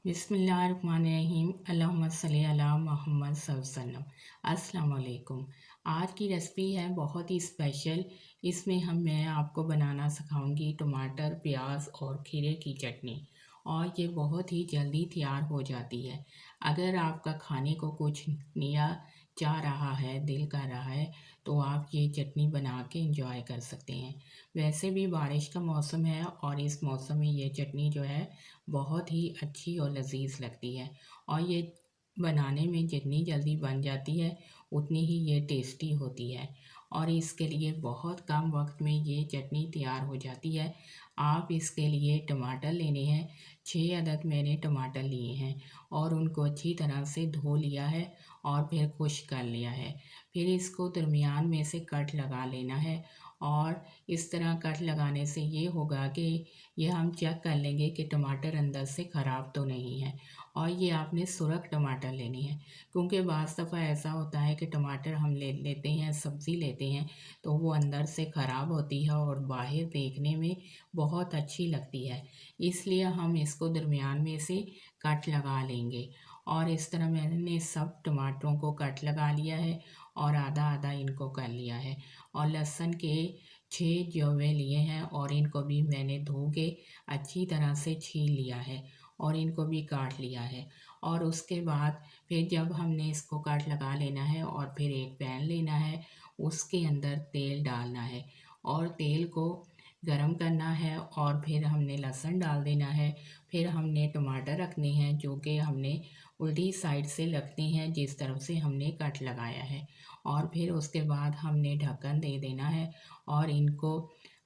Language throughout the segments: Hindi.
बिस्मिल्लाहिर्रहमानिर्रहीम अल्लाहुम्मा सल्ली अला मुहम्मद सल्लल्लाहु अस्सलाम वालेकुम। आज की रेसिपी है बहुत ही स्पेशल। इसमें मैं आपको बनाना सिखाऊंगी टमाटर प्याज और खीरे की चटनी, और ये बहुत ही जल्दी तैयार हो जाती है। अगर आपका खाने को कुछ नया चाह रहा है, दिल कर रहा है, तो आप ये चटनी बना के एंजॉय कर सकते हैं। वैसे भी बारिश का मौसम है और इस मौसम में ये चटनी जो है बहुत ही अच्छी और लजीज लगती है। और ये बनाने में जितनी जल्दी बन जाती है उतनी ही ये टेस्टी होती है। और इसके लिए बहुत कम वक्त में ये चटनी तैयार हो जाती है। आप इसके लिए टमाटर लेने हैं। 6 अदद मैंने टमाटर लिए हैं और उनको अच्छी तरह से धो लिया है और फिर खुश्क कर लिया है। फिर इसको दरमियान में से कट लगा लेना है। और इस तरह कट लगाने से ये होगा कि ये हम चेक कर लेंगे कि टमाटर अंदर से ख़राब तो नहीं है। और ये आपने सुरख टमाटर लेने हैं, क्योंकि बाज़ दफ़ा ऐसा होता है कि टमाटर हम ले लेते हैं, सब्ज़ी लेते हैं, तो वो अंदर से ख़राब होती है और बाहर देखने में बहुत अच्छी लगती है। इसलिए हम इसको दरमियान में से कट लगा लेंगे। और इस तरह मैंने सब टमाटरों को कट लगा लिया है और आधा आधा इनको कर लिया है। और लहसुन के 6 जवे लिए हैं और इनको भी मैंने धो के अच्छी तरह से छील लिया है और इनको भी काट लिया है। और उसके बाद फिर जब हमने इसको काट लगा लेना है और फिर एक पैन लेना है, उसके अंदर तेल डालना है और तेल को गरम करना है। और फिर हमने लहसुन डाल देना है। फिर हमने टमाटर रखने हैं जो कि हमने उल्टी साइड से रखते हैं जिस तरफ से हमने कट लगाया है। और फिर उसके बाद हमने ढक्कन दे देना है और इनको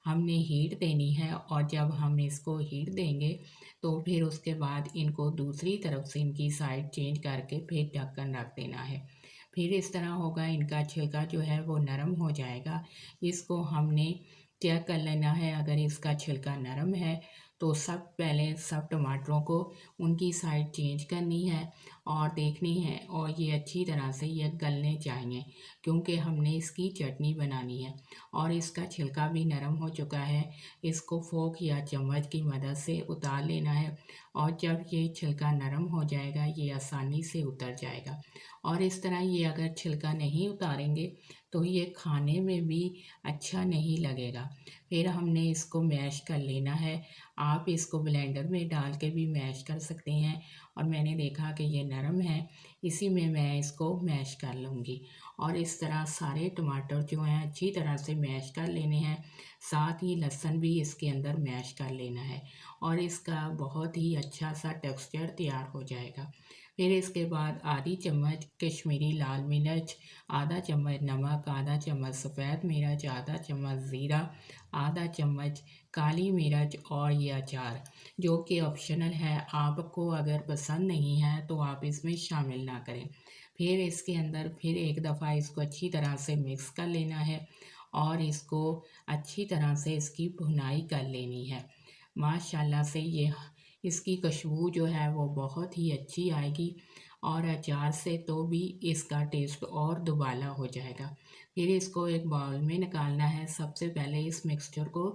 हमने हीट देनी है। और जब हम इसको हीट देंगे तो फिर उसके बाद इनको दूसरी तरफ से इनकी साइड चेंज करके फिर ढक्कन रख देना है। फिर इस तरह होगा, इनका छिलका जो है वो नरम हो जाएगा। इसको हमने चेक कर लेना है। अगर इसका छिलका नरम है तो पहले सब टमाटरों को उनकी साइड चेंज करनी है और देखनी है, और ये अच्छी तरह से ये गलने चाहिए, क्योंकि हमने इसकी चटनी बनानी है। और इसका छिलका भी नरम हो चुका है। इसको फोक या चम्मच की मदद से उतार लेना है। और जब ये छिलका नरम हो जाएगा ये आसानी से उतर जाएगा। और इस तरह ये अगर छिलका नहीं उतारेंगे तो ये खाने में भी अच्छा नहीं लगेगा। फिर हमने इसको मैश कर लेना है। आप इसको ब्लेंडर में डाल के भी मैश कर सकते हैं। और मैंने देखा कि ये नरम है, इसी में मैं इसको मैश कर लूँगी। और इस तरह सारे टमाटर जो हैं अच्छी तरह से मैश कर लेने हैं। साथ ही लहसुन भी इसके अंदर मैश कर लेना है और इसका बहुत ही अच्छा सा टेक्सचर तैयार हो जाएगा। फिर इसके बाद आधी चम्मच कश्मीरी लाल मिर्च, आधा चम्मच नमक, आधा चम्मच सफ़ेद मिर्च, आधा चम्मच ज़ीरा, आधा चम्मच काली मिर्च और ये अचार जो कि ऑप्शनल है। आपको अगर पसंद नहीं है तो आप इसमें शामिल ना करें। फिर इसके अंदर फिर एक दफ़ा इसको अच्छी तरह से मिक्स कर लेना है और इसको अच्छी तरह से इसकी भुनाई कर लेनी है। माशाल्लाह से ये इसकी खुशबू जो है वो बहुत ही अच्छी आएगी और अचार से तो भी इसका टेस्ट और दुबाला हो जाएगा। फिर इसको एक बाउल में निकालना है। सबसे पहले इस मिक्सचर को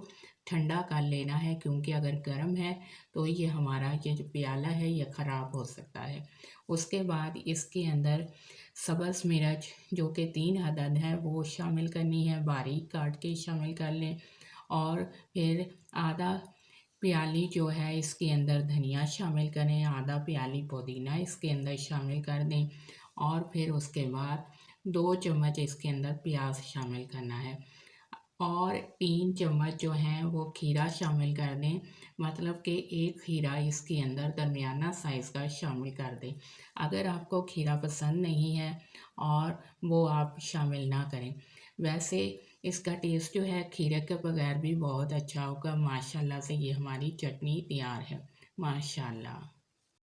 ठंडा कर लेना है, क्योंकि अगर गर्म है तो ये हमारा ये जो प्याला है ये ख़राब हो सकता है। उसके बाद इसके अंदर सब्ज़ मिर्च जो कि 3 अदद है वो शामिल करनी है, बारीक काट के शामिल कर लें। और फिर आधा प्याली जो है इसके अंदर धनिया शामिल करें, आधा प्याली पुदीना इसके अंदर शामिल कर दें। और फिर उसके बाद 2 चम्मच इसके अंदर प्याज शामिल करना है और 3 चम्मच जो हैं वो खीरा शामिल कर दें। मतलब कि एक खीरा इसके अंदर दरमियाना साइज़ का शामिल कर दें। अगर आपको खीरा पसंद नहीं है और वो आप शामिल ना करें। वैसे इसका टेस्ट जो है खीरे के बगैर भी बहुत अच्छा होगा। माशाल्लाह से ये हमारी चटनी तैयार है। माशाल्लाह।